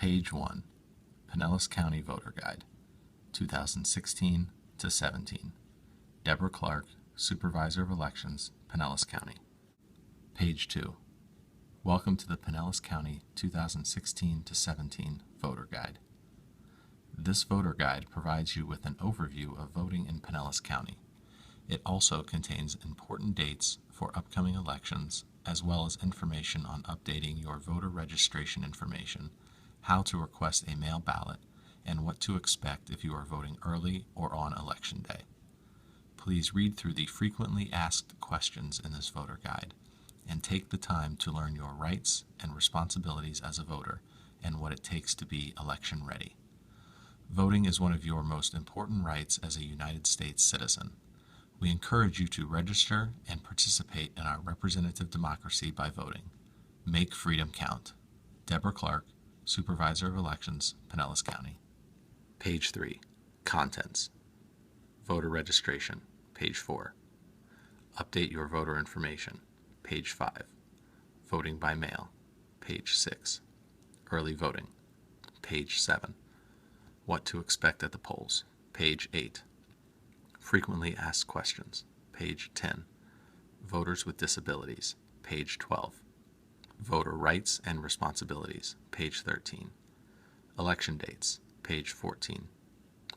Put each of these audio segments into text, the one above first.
Page 1, Pinellas County Voter Guide, 2016 to 17. Deborah Clark, Supervisor of Elections, Pinellas County. Page 2, Welcome to the Pinellas County 2016 to 17 Voter Guide. This voter guide provides you with an overview of voting in Pinellas County. It also contains important dates for upcoming elections, as well as information on updating your voter registration information, how to request a mail ballot, and what to expect if you are voting early or on Election Day. Please read through the frequently asked questions in this voter guide and take the time to learn your rights and responsibilities as a voter and what it takes to be election ready. Voting is one of your most important rights as a United States citizen. We encourage you to register and participate in our representative democracy by voting. Make freedom count. Deborah Clark, Supervisor of Elections, Pinellas County. Page 3, Contents. Voter registration, page 4. Update your voter information, page 5. Voting by mail, page 6. Early voting, page 7. What to expect at the polls, page 8. Frequently asked questions, page 10. Voters with disabilities, page 12. Voter rights and responsibilities, page 13. Election dates, page 14.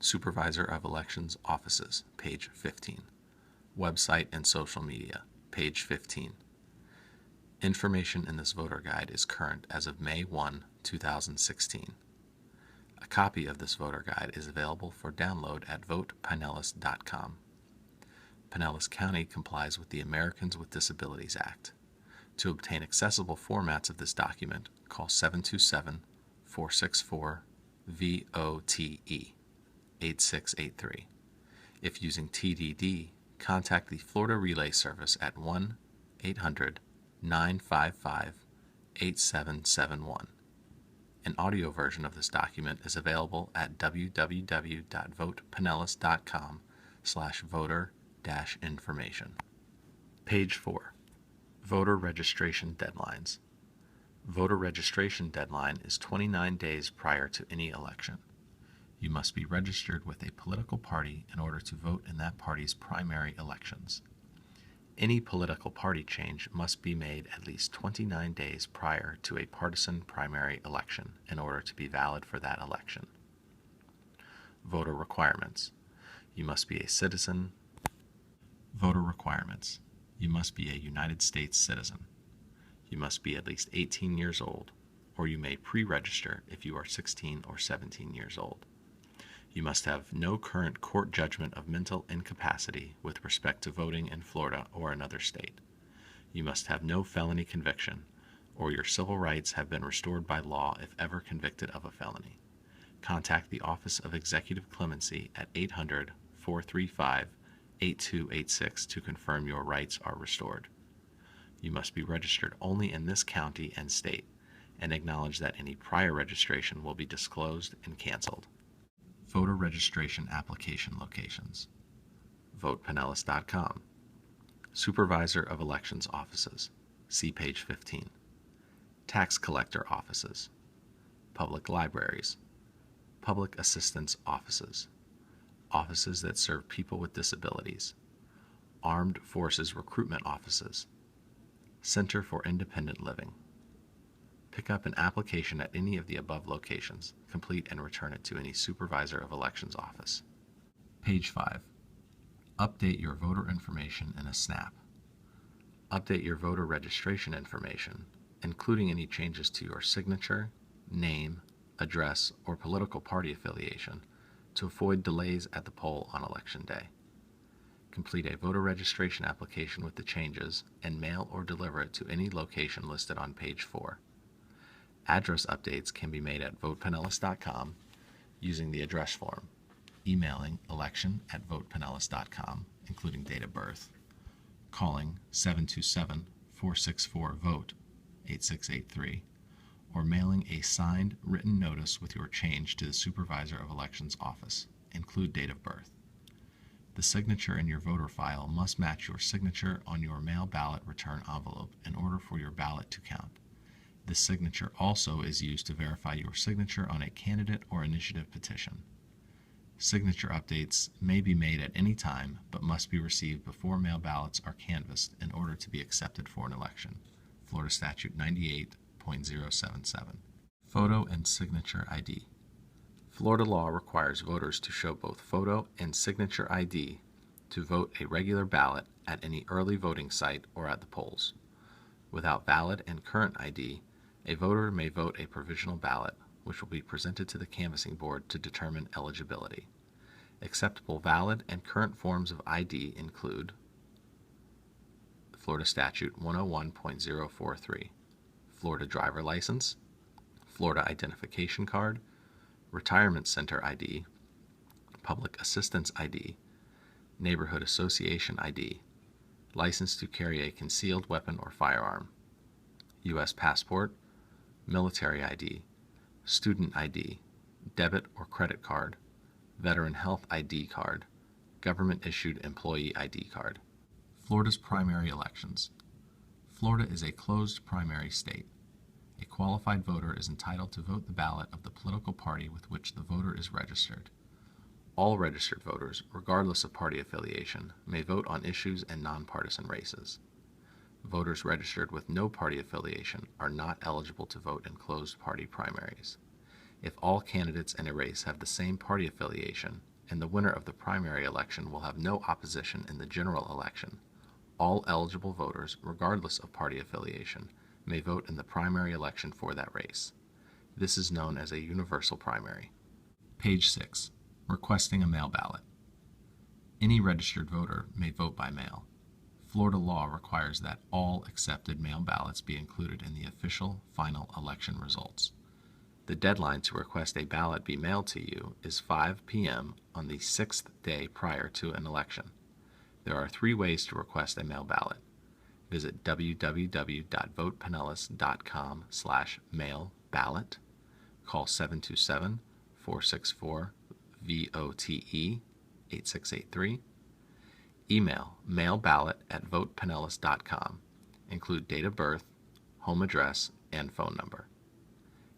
Supervisor of Elections offices, page 15. Website and social media, page 15. Information in this voter guide is current as of May 1, 2016. A copy of this voter guide is available for download at votepinellas.com. Pinellas County complies with the Americans with Disabilities Act. To obtain accessible formats of this document, call 727-464-VOTE 8683. If using TDD, contact the Florida Relay Service at 1-800-955-8771. An audio version of this document is available at www.votepinellas.com/voter-information. Page 4. Voter registration deadlines. Voter registration deadline is 29 days prior to any election. You must be registered with a political party in order to vote in that party's primary elections. Any political party change must be made at least 29 days prior to a partisan primary election in order to be valid for that election. Voter requirements. You must be a citizen. Voter requirements. You must be a United States citizen. You must be at least 18 years old, or you may pre-register if you are 16 or 17 years old. You must have no current court judgment of mental incapacity with respect to voting in Florida or another state. You must have no felony conviction, or your civil rights have been restored by law if ever convicted of a felony. Contact the Office of Executive Clemency at 800-435-8286 to confirm your rights are restored. You must be registered only in this county and state, and acknowledge that any prior registration will be disclosed and canceled. Voter registration application locations. VotePinellas.com. Supervisor of Elections offices. See page 15. Tax collector offices. Public libraries. Public assistance offices. Offices that serve people with disabilities. Armed Forces recruitment offices. Center for Independent Living. Pick up an application at any of the above locations, complete and return it to any Supervisor of Elections office. Page 5. Update your voter information in a snap. Update your voter registration information, including any changes to your signature, name, address, or political party affiliation, to avoid delays at the poll on Election Day. Complete a voter registration application with the changes and mail or deliver it to any location listed on page 4. Address updates can be made at votepinellas.com using the address form, emailing election@votepinellas.com, including date of birth, calling 727-464-VOTE 8683, or mailing a signed written notice with your change to the Supervisor of Elections office. Include date of birth. The signature in your voter file must match your signature on your mail ballot return envelope in order for your ballot to count. This signature also is used to verify your signature on a candidate or initiative petition. Signature updates may be made at any time, but must be received before mail ballots are canvassed in order to be accepted for an election. Florida Statute 98.077. Photo and signature ID. Florida law requires voters to show both photo and signature ID to vote a regular ballot at any early voting site or at the polls. Without valid and current ID, a voter may vote a provisional ballot, which will be presented to the canvassing board to determine eligibility. Acceptable valid and current forms of ID include Florida Statute 101.043, Florida driver license, Florida identification card, retirement center ID, public assistance ID, neighborhood association ID, license to carry a concealed weapon or firearm, U.S. passport, military ID, student ID, debit or credit card, veteran health ID card, government-issued employee ID card. Florida's primary elections. Florida is a closed primary state. A qualified voter is entitled to vote the ballot of the political party with which the voter is registered. All registered voters, regardless of party affiliation, may vote on issues and nonpartisan races. Voters registered with no party affiliation are not eligible to vote in closed party primaries. If all candidates in a race have the same party affiliation, and the winner of the primary election will have no opposition in the general election, all eligible voters, regardless of party affiliation, may vote in the primary election for that race. This is known as a universal primary. Page 6. Requesting a mail ballot. Any registered voter may vote by mail. Florida law requires that all accepted mail ballots be included in the official final election results. The deadline to request a ballot be mailed to you is 5 p.m. on the 6th day prior to an election. There are 3 ways to request a mail ballot. Visit www.votepinellas.com/mail ballot. Call 727-464-VOTE 8683. Email mailballot@votepinellas.com. Include date of birth, home address, and phone number.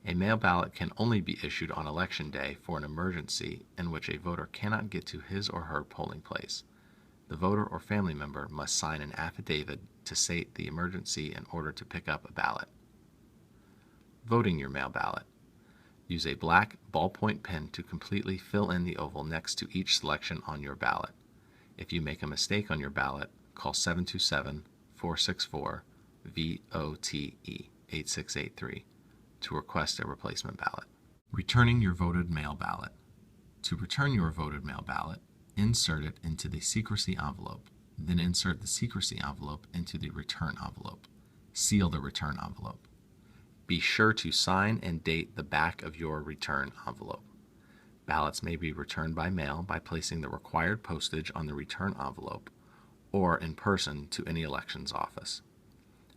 A mail ballot can only be issued on Election Day for an emergency in which a voter cannot get to his or her polling place. The voter or family member must sign an affidavit to state the emergency in order to pick up a ballot. Voting your mail ballot. Use a black ballpoint pen to completely fill in the oval next to each selection on your ballot. If you make a mistake on your ballot, call 727-464-VOTE 8683 to request a replacement ballot. Returning your voted mail ballot. To return your voted mail ballot, insert it into the secrecy envelope, then insert the secrecy envelope into the return envelope. Seal the return envelope. Be sure to sign and date the back of your return envelope. Ballots may be returned by mail by placing the required postage on the return envelope or in person to any elections office.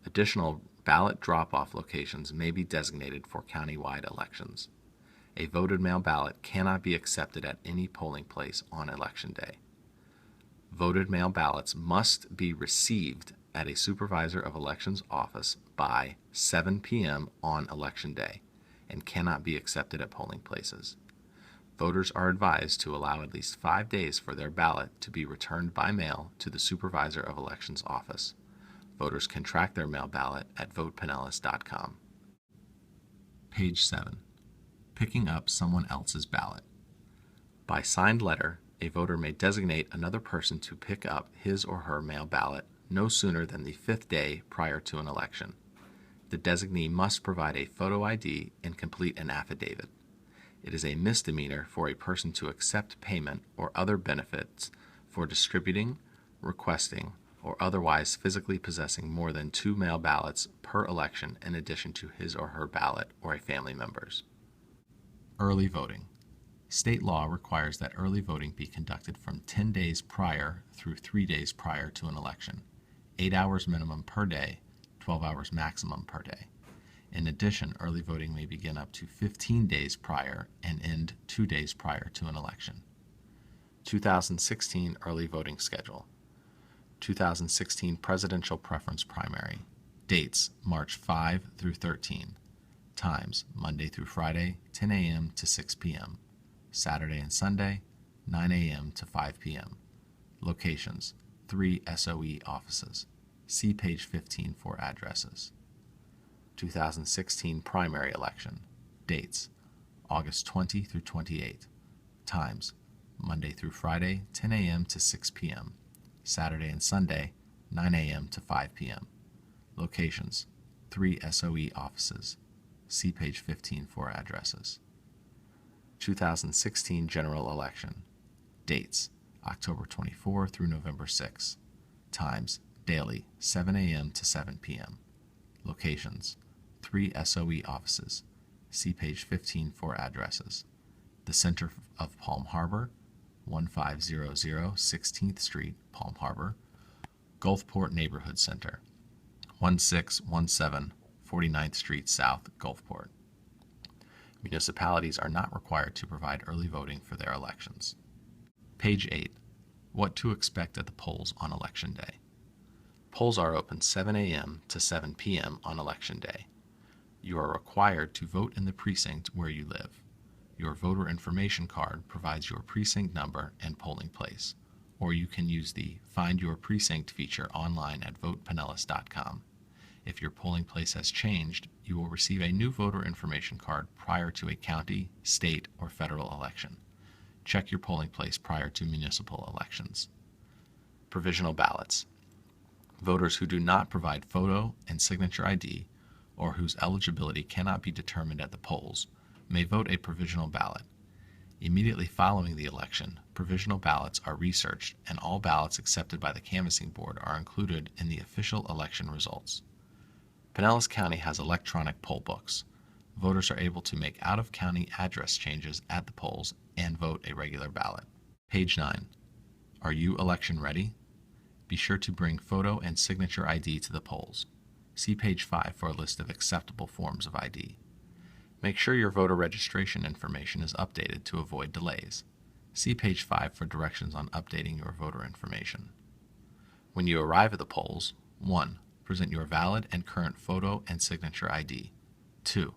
Additional ballot drop-off locations may be designated for countywide elections. A voted mail ballot cannot be accepted at any polling place on Election Day. Voted mail ballots must be received at a supervisor of elections office by 7 p.m. on Election Day and cannot be accepted at polling places. Voters are advised to allow at least 5 days for their ballot to be returned by mail to the supervisor of elections office. Voters can track their mail ballot at votepinellas.com. Page 7. Picking up someone else's ballot. By signed letter, a voter may designate another person to pick up his or her mail ballot no sooner than the 5th day prior to an election. The designee must provide a photo ID and complete an affidavit. It is a misdemeanor for a person to accept payment or other benefits for distributing, requesting, or otherwise physically possessing more than 2 mail ballots per election in addition to his or her ballot or a family member's. Early voting. State law requires that early voting be conducted from 10 days prior through 3 days prior to an election, 8 hours minimum per day, 12 hours maximum per day. In addition, early voting may begin up to 15 days prior and end 2 days prior to an election. 2016 early voting schedule. 2016 presidential preference primary. Dates, March 5 through 13. Times, Monday through Friday, 10 a.m. to 6 p.m. Saturday and Sunday, 9 a.m. to 5 p.m. Locations, 3 SOE offices. See page 15 for addresses. 2016 primary election. Dates, August 20 through 28. Times, Monday through Friday, 10 a.m. to 6 p.m. Saturday and Sunday, 9 a.m. to 5 p.m. Locations, 3 SOE offices. See page 15 for addresses. 2016 general election. Dates, October 24 through November 6. Times, daily, 7 a.m. to 7 p.m. Locations, 3 SOE offices. See page 15 for addresses. The Center of Palm Harbor, 1500 16th Street, Palm Harbor. Gulfport Neighborhood Center, 1617 49th Street South, Gulfport. Municipalities are not required to provide early voting for their elections. Page 8. What to expect at the polls on Election Day. Polls are open 7 a.m. to 7 p.m. on Election Day. You are required to vote in the precinct where you live. Your voter information card provides your precinct number and polling place, or you can use the Find Your Precinct feature online at votepinellas.com. If your polling place has changed, you will receive a new voter information card prior to a county, state, or federal election. Check your polling place prior to municipal elections. Provisional ballots. Voters who do not provide photo and signature ID, or whose eligibility cannot be determined at the polls, may vote a provisional ballot. Immediately following the election, provisional ballots are researched and all ballots accepted by the canvassing board are included in the official election results. Pinellas County has electronic poll books. Voters are able to make out-of-county address changes at the polls and vote a regular ballot. Page 9. Are you election ready? Be sure to bring photo and signature ID to the polls. See page 5 for a list of acceptable forms of ID. Make sure your voter registration information is updated to avoid delays. See page 5 for directions on updating your voter information. When you arrive at the polls, 1. Present your valid and current photo and signature ID. 2.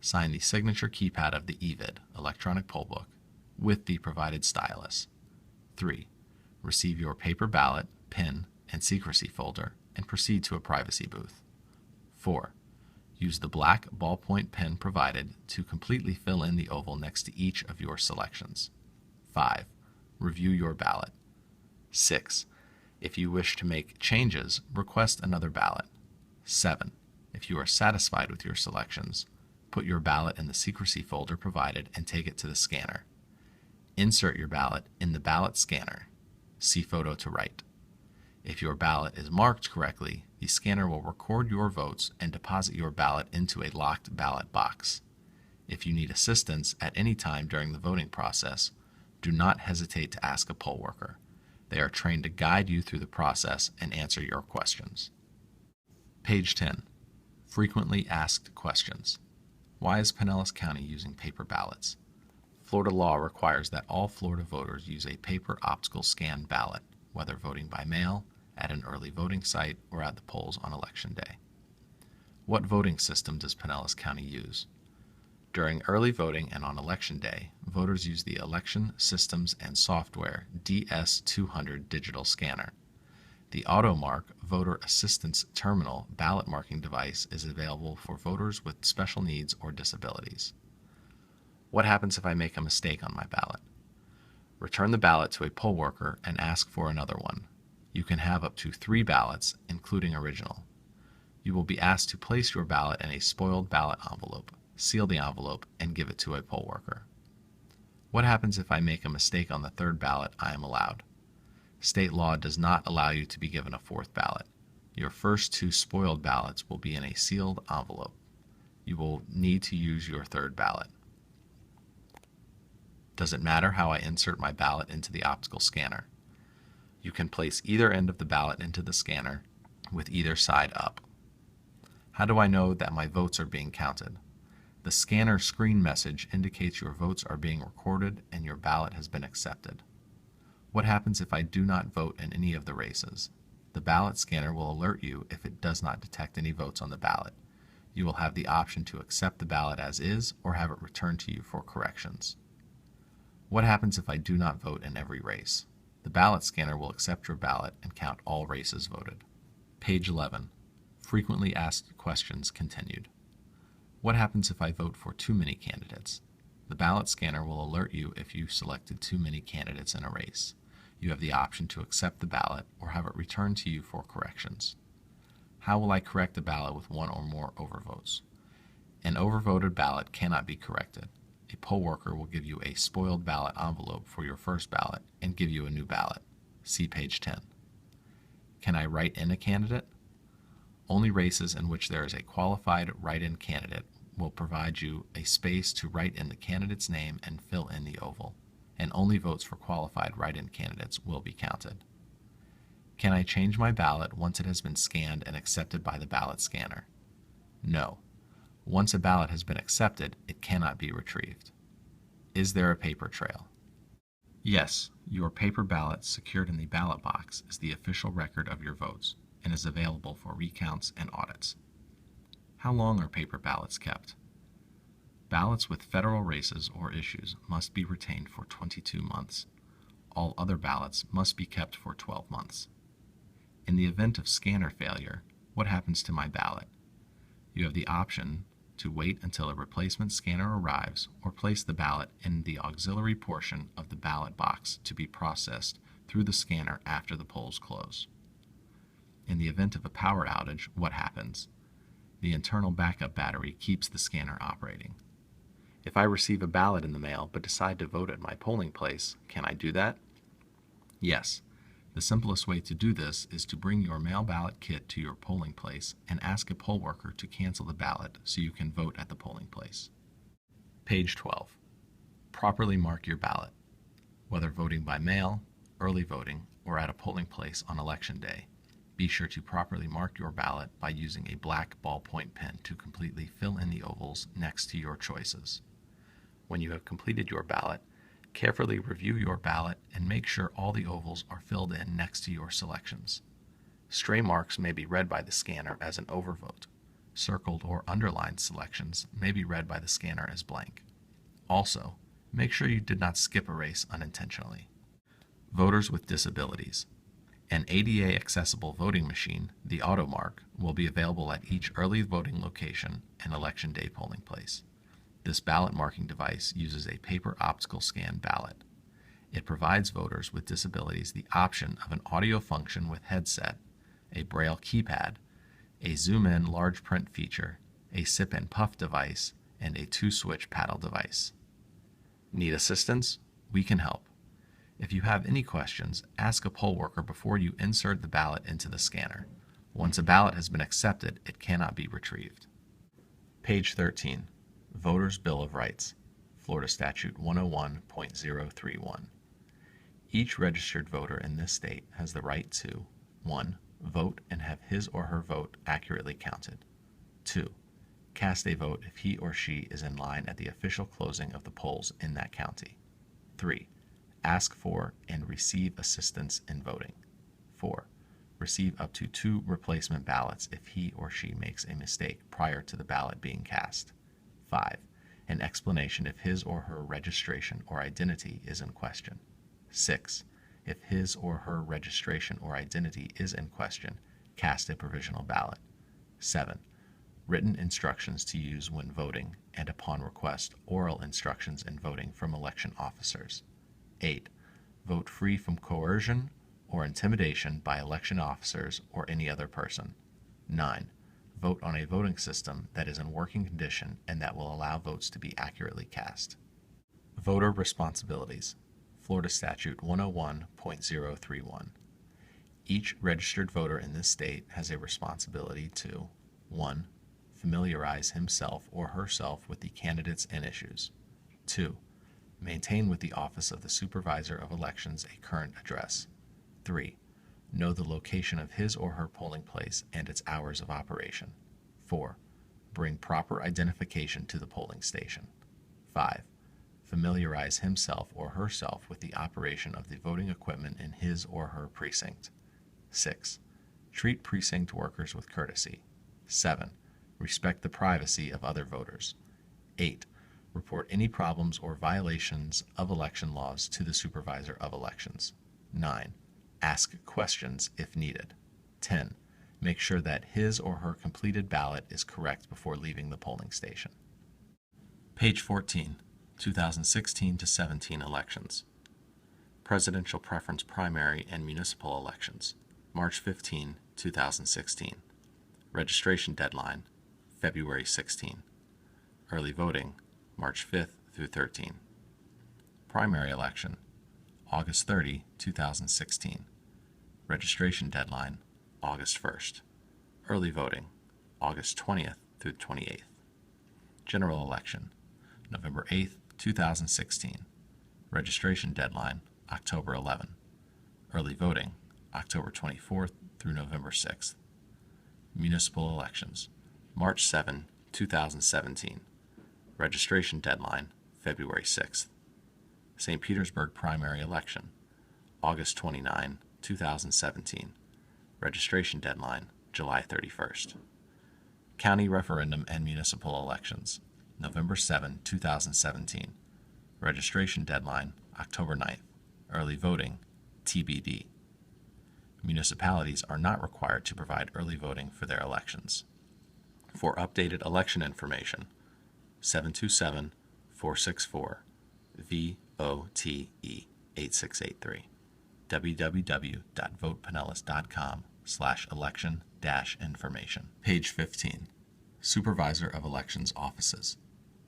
Sign the signature keypad of the eVid, electronic poll book, with the provided stylus. 3. Receive your paper ballot, PIN, and secrecy folder, and proceed to a privacy booth. 4. Use the black ballpoint pen provided to completely fill in the oval next to each of your selections. 5. Review your ballot. 6. If you wish to make changes, request another ballot. 7. If you are satisfied with your selections, put your ballot in the secrecy folder provided and take it to the scanner. Insert your ballot in the ballot scanner. See photo to right. If your ballot is marked correctly, the scanner will record your votes and deposit your ballot into a locked ballot box. If you need assistance at any time during the voting process, do not hesitate to ask a poll worker. They are trained to guide you through the process and answer your questions. Page 10. Frequently asked questions. Why is Pinellas County using paper ballots? Florida law requires that all Florida voters use a paper optical scan ballot, whether voting by mail, at an early voting site, or at the polls on Election Day. What voting system does Pinellas County use? During early voting and on Election Day, voters use the Election Systems and Software DS200 digital scanner. The AutoMark Voter Assistance Terminal ballot marking device is available for voters with special needs or disabilities. What happens if I make a mistake on my ballot? Return the ballot to a poll worker and ask for another one. You can have up to 3 ballots, including original. You will be asked to place your ballot in a spoiled ballot envelope, seal the envelope, and give it to a poll worker. What happens if I make a mistake on the 3rd ballot I am allowed? State law does not allow you to be given a 4th ballot. Your first 2 spoiled ballots will be in a sealed envelope. You will need to use your 3rd ballot. Does it matter how I insert my ballot into the optical scanner? You can place either end of the ballot into the scanner with either side up. How do I know that my votes are being counted? The scanner screen message indicates your votes are being recorded and your ballot has been accepted. What happens if I do not vote in any of the races? The ballot scanner will alert you if it does not detect any votes on the ballot. You will have the option to accept the ballot as is or have it returned to you for corrections. What happens if I do not vote in every race? The ballot scanner will accept your ballot and count all races voted. Page 11. Frequently asked questions continued. What happens if I vote for too many candidates? The ballot scanner will alert you if you selected too many candidates in a race. You have the option to accept the ballot or have it returned to you for corrections. How will I correct a ballot with one or more overvotes? An overvoted ballot cannot be corrected. A poll worker will give you a spoiled ballot envelope for your first ballot and give you a new ballot. See page 10. Can I write in a candidate? Only races in which there is a qualified write-in candidate will provide you a space to write in the candidate's name and fill in the oval, and only votes for qualified write-in candidates will be counted. Can I change my ballot once it has been scanned and accepted by the ballot scanner? No. Once a ballot has been accepted, it cannot be retrieved. Is there a paper trail? Yes, your paper ballot secured in the ballot box is the official record of your votes and is available for recounts and audits. How long are paper ballots kept? Ballots with federal races or issues must be retained for 22 months. All other ballots must be kept for 12 months. In the event of scanner failure, what happens to my ballot? You have the option to wait until a replacement scanner arrives or place the ballot in the auxiliary portion of the ballot box to be processed through the scanner after the polls close. In the event of a power outage, what happens? The internal backup battery keeps the scanner operating. If I receive a ballot in the mail but decide to vote at my polling place, can I do that? Yes. The simplest way to do this is to bring your mail ballot kit to your polling place and ask a poll worker to cancel the ballot so you can vote at the polling place. Page 12. Properly mark your ballot. Whether voting by mail, early voting, or at a polling place on Election Day, be sure to properly mark your ballot by using a black ballpoint pen to completely fill in the ovals next to your choices. When you have completed your ballot, carefully review your ballot and make sure all the ovals are filled in next to your selections. Stray marks may be read by the scanner as an overvote. Circled or underlined selections may be read by the scanner as blank. Also, make sure you did not skip a race unintentionally. Voters with disabilities. An ADA accessible voting machine, the AutoMark, will be available at each early voting location and Election Day polling place. This ballot marking device uses a paper optical scan ballot. It provides voters with disabilities the option of an audio function with headset, a braille keypad, a zoom-in large print feature, a sip and puff device, and a 2-switch paddle device. Need assistance? We can help. If you have any questions, ask a poll worker before you insert the ballot into the scanner. Once a ballot has been accepted, it cannot be retrieved. Page 13. Voters' Bill of Rights, Florida Statute 101.031. Each registered voter in this state has the right to 1. Vote and have his or her vote accurately counted. 2. Cast a vote if he or she is in line at the official closing of the polls in that county. 3. Ask for and receive assistance in voting. 4. Receive up to 2 replacement ballots if he or she makes a mistake prior to the ballot being cast. 5. An explanation if his or her registration or identity is in question. 6. If his or her registration or identity is in question, cast a provisional ballot. 7. Written instructions to use when voting and, upon request, oral instructions in voting from election officers. 8. Vote free from coercion or intimidation by election officers or any other person. 9. Vote on a voting system that is in working condition and that will allow votes to be accurately cast. Voter responsibilities. Florida Statute 101.031. Each registered voter in this state has a responsibility to 1. Familiarize himself or herself with the candidates and issues. 2. Maintain with the Office of the Supervisor of Elections a current address. 3. Know the location of his or her polling place and its hours of operation. 4. Bring proper identification to the polling station. 5. Familiarize himself or herself with the operation of the voting equipment in his or her precinct. 6. Treat precinct workers with courtesy. 7. Respect the privacy of other voters. 8. Report any problems or violations of election laws to the Supervisor of Elections. 9. Ask questions if needed. 10. Make sure that his or her completed ballot is correct before leaving the polling station. Page 14, 2016 to 17 elections. Presidential preference primary and municipal elections, March 15, 2016. Registration deadline, February 16. Early voting, March 5th through 13. Primary election, August 30, 2016. Registration deadline, August 1st. Early voting, August 20th through 28th. General election, November 8th, 2016. Registration deadline, October 11. Early voting, October 24th through November 6th. Municipal elections, March 7, 2017. Registration deadline, February 6th. St. Petersburg primary election, August 29, 2017. Registration deadline, July 31st. County referendum and municipal elections, November 7, 2017. Registration deadline, October 9th. Early voting, TBD. Municipalities are not required to provide early voting for their elections. For updated election information, 727-464-VOTE 8683. www.votepinellas.com/election-information. Page 15. Supervisor of Elections Offices,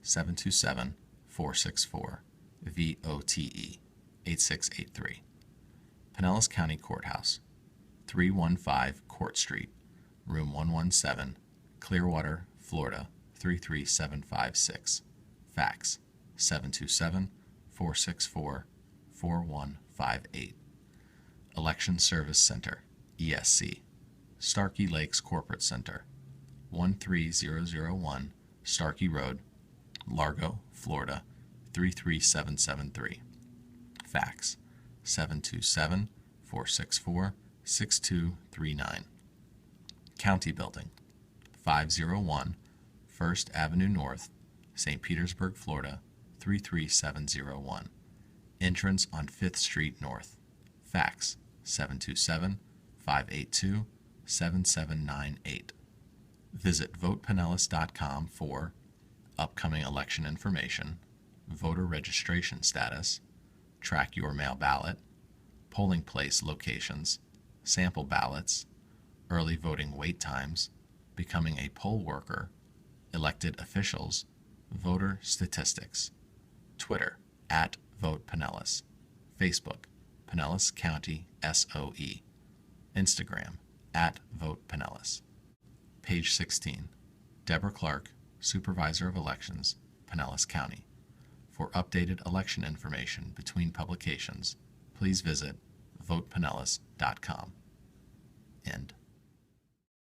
727-464-VOTE 8683. Pinellas County Courthouse, 315 Court Street, Room 117, Clearwater, Florida 33756. Fax 727-464-4158. Election Service Center, ESC, Starkey Lakes Corporate Center, 13001 Starkey Road, Largo, Florida 33773. Fax 727-464-6239. County Building, 501 First Avenue North, St. Petersburg, Florida 33701. Entrance on 5th Street North. Fax 727-582-7798. Visit votepinellas.com for upcoming election information, voter registration status, track your mail ballot, polling place locations, sample ballots, early voting wait times, becoming a poll worker, elected officials, voter statistics. Twitter, @VotePinellas. Facebook, Pinellas County SOE. Instagram, @VotePinellas. Page 16. Deborah Clark, Supervisor of Elections, Pinellas County. For updated election information between publications, please visit votepinellas.com. End.